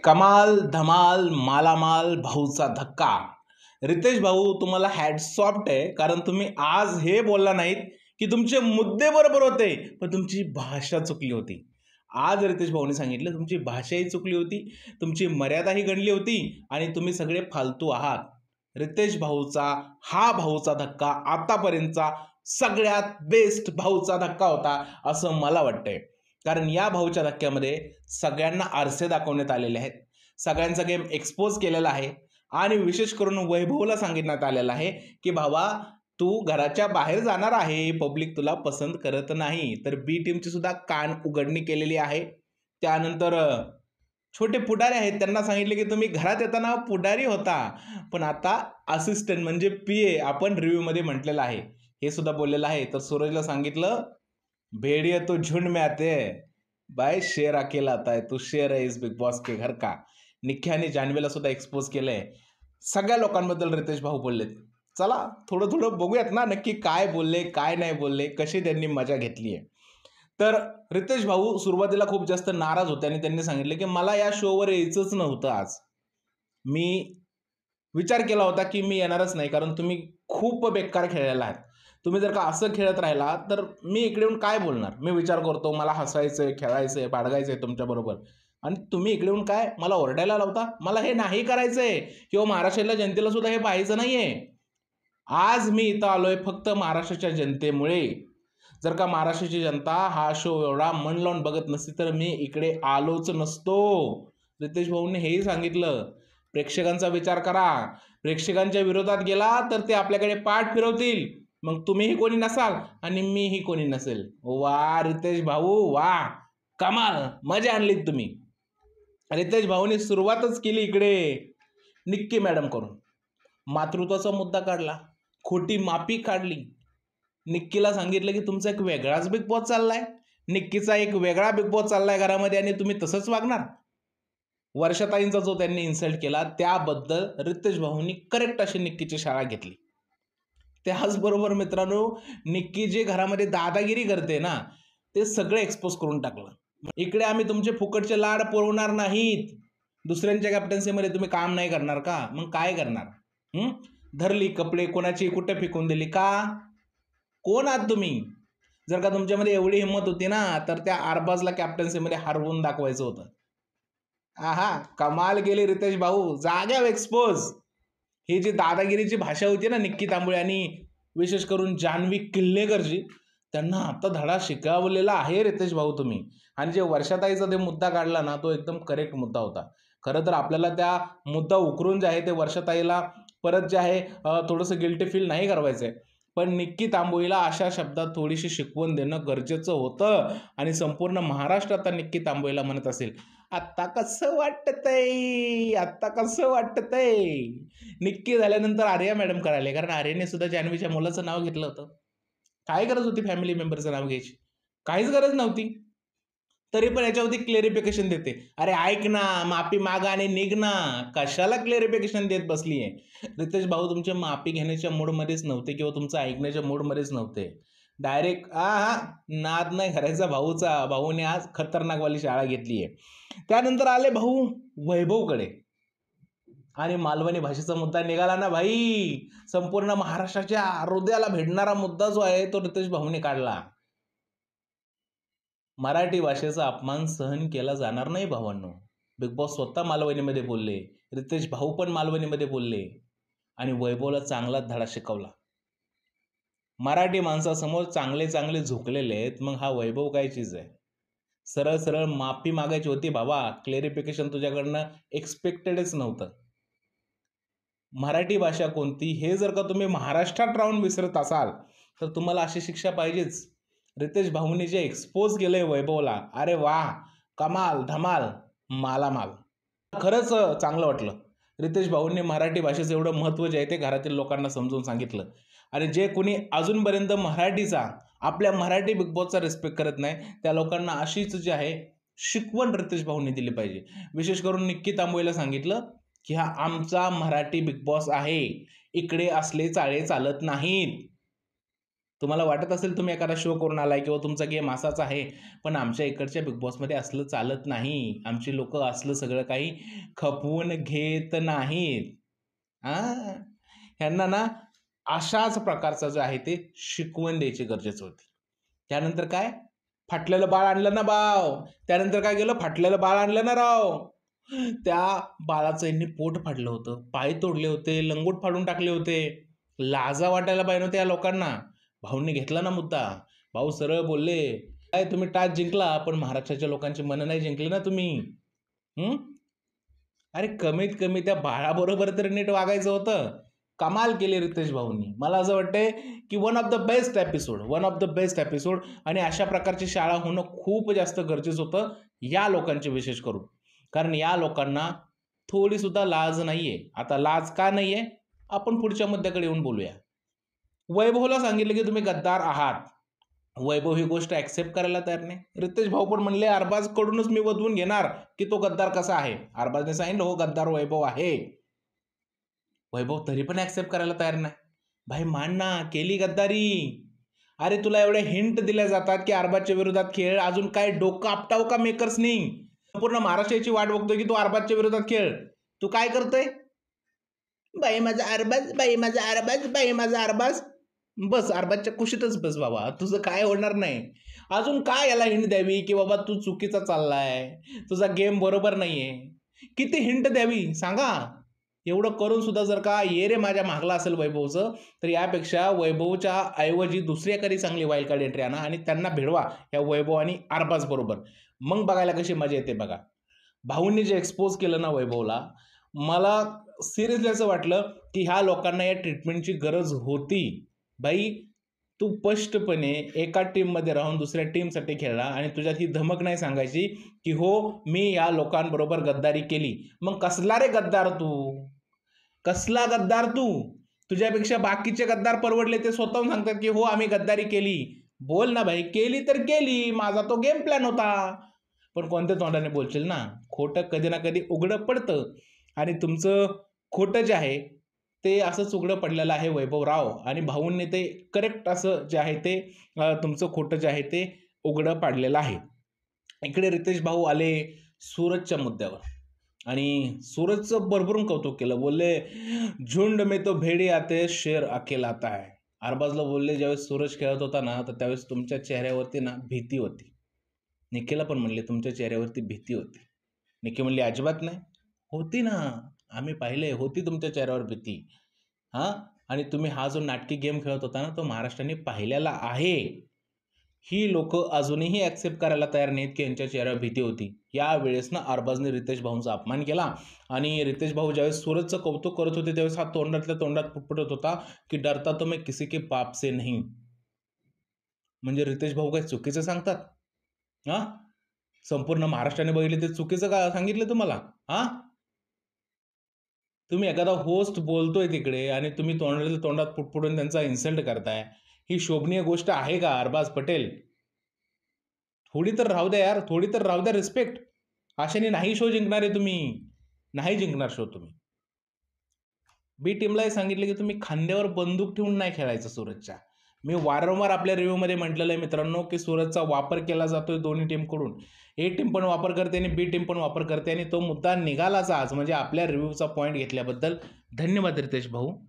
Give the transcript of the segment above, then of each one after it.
कमाल धमाल मालामाल भाऊचा धक्का। रितेश भाऊ तुम्हाला हॅट्स ऑफ आहे, कारण तुम्ही आज हे बोलला नाहीत की तुमचे मुद्दे बरोबर होते पण तुमची भाषा चुकली होती। आज रितेश भाऊने सांगितलं तुमची भाषाही चुकली होती, तुमची मर्यादाही गणली होती आणि तुम्ही सगळे फालतू आहात। रितेश भाऊचा हा भाऊचा धक्का आतापर्यंतचा सगळ्यात बेस्ट भाऊचा धक्का होता असं मला वाटतंय, कारण या भाऊच्या धक्क्यामध्ये सगळ्यांना आरसे दाखवण्यात आलेले आहेत, सगळ्यांचा गेम एक्सपोज केलेला आहे आणि विशेष करून वैभवला सांगितण्यात आलेलं आहे की भावा तू घराच्या बाहेर जाणार आहे, पब्लिक तुला पसंत करत नाही। तर बी टीमची सुद्धा कान उघडणी केलेली आहे। त्यानंतर छोटे पुढारी आहेत त्यांना सांगितले की तुम्ही घरात येताना पुढारी होता पण आता असिस्टंट म्हणजे पीए आपण रिव्ह्यू मध्ये म्हटलेलं आहे, हे सुद्धा बोललेलं आहे। तर सूरजला सांगितलं भेड़िया तो झुंड में आते हैं भाई, शेर अकेला आता है, तू शेर है इस बिग बॉस के घर का। निक्की आणि जान्हवीला सुद्धा एक्सपोज केलंय। सगळ्या लोकांबद्दल रितेश भाऊ बोललेत। चला थोडं थोडं बघूयात ना नक्की काय बोलले काय नाही बोलले, कशी त्यांनी मजा घेतली आहे। तर रितेश भाऊ सुरुवातीला खूप जास्त नाराज होते आणि त्यांनी सांगितले की मला या शोवर यायचंच नव्हतं। आज मी विचार केला होता की मी येणारच नाही, कारण तुम्ही खूप बेकार खेळलेला आहात। तुम्ही जर का असं खेळत राहिला तर मी इकडे येऊन काय बोलणार। मी विचार करतो मला हसायचंय, खेळायचंय, बाळगायचंय तुमच्या बरोबर, आणि तुम्ही इकडे येऊन काय मला ओरडायला लावता। मला हे नाही करायचंय किंवा महाराष्ट्रातल्या जनतेला सुद्धा हे पाहायचं नाहीये। आज मी इथं आलोय फक्त महाराष्ट्राच्या जनतेमुळे। जर का महाराष्ट्राची जनता हा शो एवढा मन लावून बघत नसती तर मी इकडे आलोच नसतो। रितेश भाऊंनी हेही सांगितलं प्रेक्षकांचा विचार करा, प्रेक्षकांच्या विरोधात गेला तर ते आपल्याकडे पाठ फिरवतील, मग तुम्हीही कोणी नसाल आणि मीही कोणी नसेल। वा रितेश भाऊ वा, कमाल मजा आणलीत तुम्ही। रितेश भाऊनी सुरुवातच केली इकडे निक्की मॅडम करून, मातृत्वाचा मुद्दा काढला, खोटी माफी काढली। निक्कीला सांगितलं की तुमचा एक वेगळाच बिग बॉस चाललाय, निक्कीचा एक वेगळा बिग बॉस चाललाय घरामध्ये आणि तुम्ही तसंच वागणार। वर्षाताईंचा जो त्यांनी इन्सल्ट केला त्याबद्दल रितेश भाऊंनी करेक्ट अशी निक्कीची शाळा घेतली। त्याचबरोबर मित्रांनो निक्की जे घरामध्ये दादागिरी करते ना ते सगळे एक्सपोज करून टाकलं। इकडे आम्ही तुमचे फुकटचे लाड पुरवणार नाहीत। दुसऱ्यांच्या कॅप्टन्सीमध्ये तुम्ही काम नाही करणार का, मग काय करणार? धरली कपडे कोणाची कुठे फेकून दिली का? कोण आहात तुम्ही? जर का तुमच्यामध्ये एवढी हिंमत होती ना तर त्या आरबाजला कॅप्टन्सीमध्ये हरवून दाखवायचं होतं। आहा कमाल गेली रितेश भाऊ, जाग्यावर एक्सपोज। ही जी दादागिरीची भाषा होती ना निक्की तांबळे आणि विशेष करून जान्हवी किल्लेकरची, त्यांना आता धडा शिकवलेला आहे रितेश भाऊ तुम्ही। आणि जे वर्षाताईचा ते मुद्दा काढला ना तो एकदम करेक्ट मुद्दा होता। खरं तर आपल्याला त्या मुद्दा उकरून जे आहे ते वर्षाताईला परत जे आहे थोडंसं गिल्टी फील नाही करवायचंय, पण निक्की तांबोळीला अशा शब्दात थोडीशी शिकवण देणं गरजेचं होतं। आणि संपूर्ण महाराष्ट्र आता निक्की तांबोळीला म्हणत असेल आता कसं वाटतंय, आता कसं वाटतंय। निक्की झाल्यानंतर आर्या मॅडम करायला, कारण आर्याने सुद्धा जान्हवीच्या मुलाचं नाव घेतलं होतं। काय गरज होती फॅमिली मेंबरचं नाव घ्यायची? काहीच गरज नव्हती। तरी पण याच्यावरती क्लेरिफिकेशन देते, अरे ऐक ना माफी मागा आणि निघ ना, कशाला क्लेरिफिकेशन देत बसली आहे। रितेश भाऊ तुमचे माफी घेण्याच्या मूडमध्येच नव्हते किंवा तुमचं ऐकण्याच्या मूडमध्येच नव्हते। डायरेक्ट नाद नाही करायचा भाऊचा। भाऊने आज खतरनाकवाली शाळा घेतली आहे। त्यानंतर आले भाऊ वैभवकडे आणि मालवणी भाषेचा मुद्दा निघाला ना भाई, संपूर्ण महाराष्ट्राच्या हृदयाला भेटणारा मुद्दा जो आहे तो रितेश भाऊने काढला। मराठी भाषेचा अपमान सहन केला जाणार नाही भावांनो। बिग बॉस स्वतः मालवणीमध्ये बोलले, रितेश भाऊ पण मालवणीमध्ये बोलले आणि वैभवला चांगलाच धडा शिकवला। मराठी माणसासमोर चांगले चांगले झुकलेले आहेत, मग हा वैभव काय चीज आहे? सरळ सरळ माफी मागायची होती बाबा, क्लेरिफिकेशन तुझ्याकडनं एक्सपेक्टेडच नव्हतं। मराठी भाषा कोणती हे जर का तुम्ही महाराष्ट्रात राहून विसरत असाल तर तुम्हाला अशी शिक्षा पाहिजेच। रितेश भाऊने जे एक्सपोज केलंय वैभवला, अरे वाह, कमाल धमाल मालामाल। खरंच चांगलं वाटलं। रितेश भाऊंनी मराठी भाषेचं एवढं महत्त्व जे आहे ते घरातील लोकांना समजून सांगितलं। आणि जे कोणी अजूनपर्यंत मराठीचा आपल्या मराठी बिग बॉसचा रिस्पेक्ट करत नाही त्या लोकांना अशीच जी आहे शिकवण रितेश भाऊंनी दिली पाहिजे। विशेष करून निक्की तांबोळीला सांगितलं की हा आमचा मराठी बिग बॉस आहे, इकडे असले चाळे चालत नाहीत। तुम्हाला वाटत असेल तुम्ही एखादा शो करून आलाय किंवा तुमचा गेम असाच आहे, पण आमच्या इकडच्या बिग बॉसमध्ये असलं चालत नाही. आमची लोक असलं सगळं काही खपवून घेत नाहीत. हां, ह्यांना ना अशाच प्रकारचं जे आहे ते शिकवण द्यायची गरजेचं होती. त्यानंतर काय? फाटलेलं बाळ आणलं ना बाव. त्यानंतर काय केलं? फाटलेलं बाळ आणलं ना राव. त्या बाळाचं यांनी पोट फाडलं होतं, पाय तोडले होते, लंगोट फाडून टाकले होते. लाजा वाटायला पाहिजे नव्हत्या या लोकांना. भाऊंनी घेतला ना मुद्दा. भाऊ सरळ बोलले, "काय तुम्ही टाच जिंकला, पण महाराष्ट्राच्या लोकांची मनं नाही जिंकली ना तुम्ही." हं? अरे कमीत कमी त्या बाळाबरोबर तर नीट वागायचं होतं. कमाल केली रितेश भाऊंनी. मला असं वाटतंय, की one of the best episode आणि अशा प्रकारची शाळा होणं खूप जास्त गरजेचं होतं, या लोकांची विशेष करून. कारण या लोकांना थोडीसुद्धा लाज नाहीये. आता लाज का नाहीये? आपण पुढच्या मुद्द्याकडे येऊन बोलूया. वैभवला सांगितलं, की तुम्ही गद्दार आहात. वैभव ही गोष्ट ॲक्सेप्ट करायला तयार नाही. रितेश भाऊ पण म्हणले, "अरबाजकडूनच मी वधवून घेणार, की तो गद्दार कसा आहे." अरबाजने सांगितलं, "हो, गद्दार वैभव आहे." वैभव तरी पण ॲक्सेप्ट करायला तयार नाही. भाई मान ना, केली गद्दारी. अरे तुला एवढे हिंट दिल्या जातात, की अरबाजच्या विरोधात खेळ. अजून काय डोकं आपटावं का मेकर्सनी? संपूर्ण महाराष्ट्राची वाट बघतोय, की तू अरबाजच्या विरोधात खेळ. तू काय करतोय? बाई माझा अरबाज, बाई माझा अरबाज, बाई माझा अरबाज. बस अरबाजच्या कुशीतच बस बाबा. तुझं काय होणार नाही. अजून काय याला हिंट द्यावी, की बाबा तू चुकीचा चाललाय. तुझा गेम बरोबर नाहीये. किती हिंट द्यावी सांगा? एवढं करून सुद्धा जर का ये रे माझ्या मागला असेल वैभवचं, तर यापेक्षा वैभवच्या ऐवजी दुसरी एखादी चांगली वाईल्ड कार्ड एंट्री आणा आणि त्यांना भिडवा या वैभव आणि अरबाज बरोबर. मग बघायला कशी मजा येते बघा. भाऊंनी जे एक्सपोज केलं ना वैभवला, मला सिरियसली असं वाटलं, की ह्या लोकांना या ट्रीटमेंटची गरज होती. भाई तू स्पष्टपणे एका टीममध्ये राहून दुसऱ्या टीमसाठी खेळला आणि तुझ्यात ही धमक नाही सांगायची, की हो मी या लोकांबरोबर गद्दारी केली. मग कसला रे गद्दार तू? कसला गद्दार तू? तुझ्यापेक्षा बाकीचे गद्दार परवडले ते स्वतःहून सांगतात, की हो आम्ही गद्दारी केली. बोल ना भाई, केली तर केली. माझा तो गेम प्लॅन होता. पण कोणत्या तोंडाने बोलशील ना? खोटं कधी ना कधी उघडं पडतं आणि तुमचं खोटं जे आहे ते असंच उघडं पडलेलं आहे वैभवराव आणि भाऊंनी ते करेक्ट असं जे आहे ते तुमचं खोटं जे आहे ते उघडं पाडलेलं आहे. इकडे रितेश भाऊ आले सूरजच्या मुद्द्यावर आणि सूरजचं भरभरून कौतुक केलं. बोलले, "झुंड में तो भेड़ी आते शेर अकेला आता है." अरबाजला बोलले, "ज्यावेळेस सूरज खेळत होता ना, तर त्यावेळेस तुमच्या चेहऱ्यावरती ना भीती होती." निखिलला पण म्हणले, "तुमच्या चेहऱ्यावरती भीती होती." निखिल म्हणली, "अजिबात नाही." "होती ना, आम्ही पाहिले, होती तुमच्या चेहऱ्यावर भीती." हां, आणि तुम्ही हा जो नाटकी गेम खेळत होता ना, तो महाराष्ट्राने पाहिलेला आहे. ही लोकं अजूनही ॲक्सेप्ट करायला तयार नाहीत, की यांच्या चेहऱ्यावर भीती होती. यावेळेस ना अरबाजने रितेश भाऊंचा अपमान केला आणि रितेश भाऊ ज्यावेळेस सूरजचं कौतुक करत होते, त्यावेळेस हा तोंडातल्या तोंडात पुटपुटत होता, की "डरता तो मैं किसी के बाप से नहीं." म्हणजे रितेश भाऊ काय चुकीचं सांगतात? हां? संपूर्ण महाराष्ट्राने बघितले ते चुकीचं का सांगितलं तुम्हाला? हां? तुम्ही एखादा होस्ट बोलतोय तिकडे आणि तुम्ही तोंडातल्या तोंडात पुटपुटून त्यांचा इन्सल्ट करताय. ही शोभनीय गोष्ट आहे का अरबाज पटेल? थोडी तर राहू द्या यार, थोडी तर राहू द्या रिस्पेक्ट. अशाने नाही शो जिंकणार तुम्ही. नाही जिंकणार शो तुम्ही. बी टीमलाही सांगितलं, की तुम्ही खांद्यावर बंदूक ठेवून नाही खेळायचं सूरजच्या. मी वारंवार आपल्या रिव्ह्यूमध्ये म्हटलेलं आहे मित्रांनो, की सूरजचा वापर केला जातोय दोन्ही टीमकडून. ए टीम पण वापर करते आणि बी टीम पण वापर करते आणि तो मुद्दा निघालाच आज. म्हणजे आपल्या रिव्ह्यूचा पॉईंट घेतल्याबद्दल धन्यवाद रितेश भाऊ.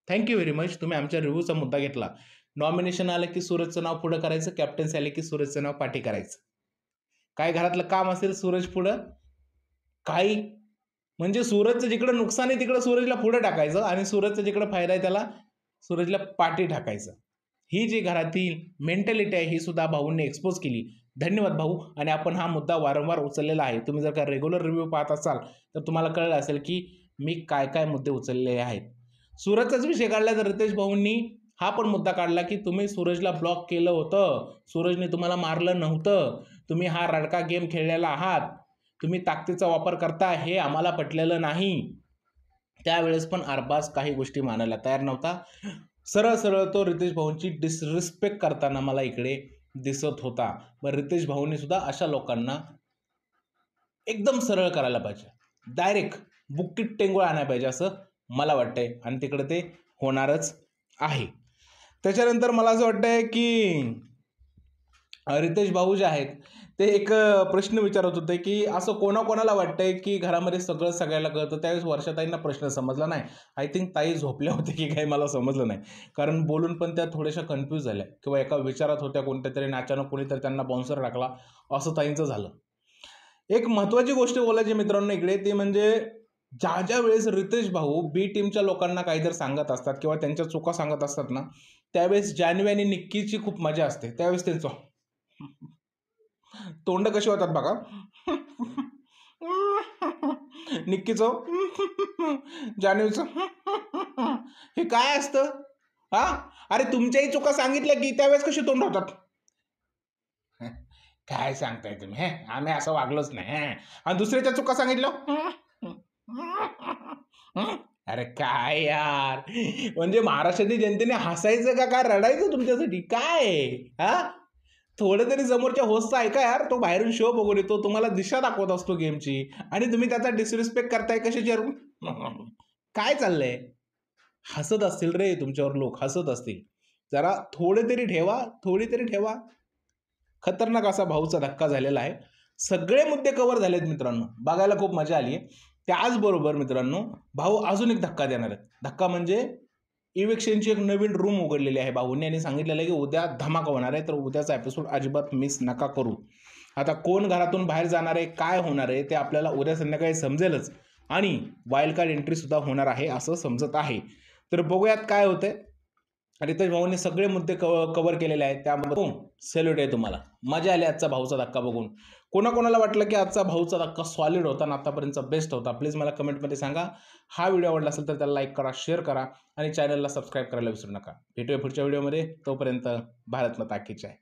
Thank you very much. तुम्ही आमच्या रिव्ह्यूचा मुद्दा घेतला. नॉमिनेशन आलं, की सूरजचं नाव पुढं करायचं. कॅप्टन्सी आले, की सूरजचं नाव पाठी करायचं. काय घरातलं काम असेल सूरज पुढं, काही म्हणजे सूरजचं जिकडं नुकसान आहे तिकडं सूरजला पुढे टाकायचं आणि सूरजचा जिकडं फायदा आहे त्याला सूरजला पाठी टाकायचं. ही जी घरातील मेंटॅलिटी आहे ही सुद्धा भाऊंनी एक्सपोज केली. धन्यवाद भाऊ. आणि आपण हा मुद्दा वारंवार उचललेला आहे. तुम्ही जर का रेग्युलर रिव्ह्यू पाहत असाल तर तुम्हाला कळलं असेल की मी काय काय मुद्दे उचललेले आहेत. सूरजचाच विषय काढला तर रितेश भाऊंनी हा पण मुद्दा काढला की तुम्ही सूरजला ब्लॉक केलं होतं. सूरजने तुम्हाला मारलं नव्हतं. तुम्ही हा रडका गेम खेळलेला आहात. तुम्ही ताकदीचा वापर करता हे आम्हाला पटलेलं नाही. त्यावेळेस पण अरबाज काही गोष्टी मानायला तयार नव्हता. सरळ सरळ तो रितेश भाऊंची डिसरिस्पेक्ट करताना मला इकडे दिसत होता. मग रितेश भाऊंनी सुद्धा अशा लोकांना एकदम सरळ करायला पाहिजे. डायरेक्ट बुक्कीत टेंगुळ आणायला पाहिजे असं मला वाटतंय आणि तिकडे ते होणारच आहे. त्याच्यानंतर मला असं वाटतंय की रितेश भाऊ जे आहेत ते एक प्रश्न विचारत होते की असं कोणाकोणाला वाटतंय की घरामध्ये सगळं सगळ्याला कळतं. त्यावेळेस वर्षाताईंना प्रश्न समजला नाही. आय थिंक ताई झोपल्या होत्या की काही मला समजलं नाही, कारण बोलून पण त्या थोड्याशा कन्फ्यूज झाल्या किंवा एका विचारात होत्या कोणत्या तरी, अचानक कोणीतरी त्यांना बाउन्सर टाकला असं ताईंचं झालं. एक महत्त्वाची गोष्ट बोलायची मित्रांनो इकडे, ती म्हणजे ज्या ज्या वेळेस रितेश भाऊ बी टीमच्या लोकांना काहीतरी सांगत असतात किंवा त्यांच्या चुका सांगत असतात ना, त्यावेळेस जान्हवी आणि निक्कीची खूप मजा असते. त्यावेळेस त्यांचं तोंड कशी होतात बघा. निक्कीचं, जान्हवीचं, हे काय असतं हा? अरे तुमच्याही चुका सांगितल्या की त्यावेळेस कशी तोंड होतात? काय सांगताय तुम्ही? हे आम्ही असं वागलोच नाही. आणि दुसऱ्याच्या चुका सांगितलं. अरे काय यार, म्हणजे महाराष्ट्रातील जनतेने हसायचं का काय रडायचं तुमच्यासाठी काय हा? थोडं तरी समोरच्या होस्टचं ऐका यार. तो बाहेरून शो बघून येतो, तुम्हाला दिशा दाखवत असतो गेमची, आणि तुम्ही त्याचा डिसरिस्पेक्ट करताय कशाची? काय चाललंय? हसत असतील रे तुमच्यावर लोक, हसत असतील. जरा थोडे तरी ठेवा, थोडी तरी ठेवा. खतरनाक असा भाऊचा धक्का झालेला आहे. सगळे मुद्दे कव्हर झालेत मित्रांनो, बघायला खूप मजा आली आहे. त्याचबरोबर मित्रांनो, भाऊ अजून एक धक्का देणार आहेत. धक्का म्हणजे इव्हिक्शनची एक नवीन रूम उघडलेली आहे भाऊंनी, आणि सांगितलेलं आहे की उद्या धमाका होणार आहे, तर उद्याचा एपिसोड अजिबात मिस नका करू. आता कोण घरातून बाहेर जाणार आहे, काय होणार आहे, ते आपल्याला उद्या संध्याकाळी समजेलच. आणि वाईल्ड कार्ड एंट्री सुद्धा होणार आहे असं समजत आहे. तर बघूयात काय होतंय. रितेश भाऊंनी सगळे मुद्दे कव्हर केलेले आहेत. त्यामध्ये सॅल्यूट आहे तुम्हाला. मजा आली आजचा भाऊचा धक्का बघून. कोणाकोणाला वाटलं की आजचा भाऊचा धक्का सॉलिड होता आणि आतापर्यंतचा बेस्ट होता, प्लीज मला कमेंटमध्ये सांगा. हा व्हिडिओ आवडला असेल तर त्याला लाईक करा, शेअर करा आणि चॅनलला सबस्क्राईब करायला विसरू नका. भेटूया पुढच्या व्हिडिओमध्ये. तोपर्यंत भारत माता की जय.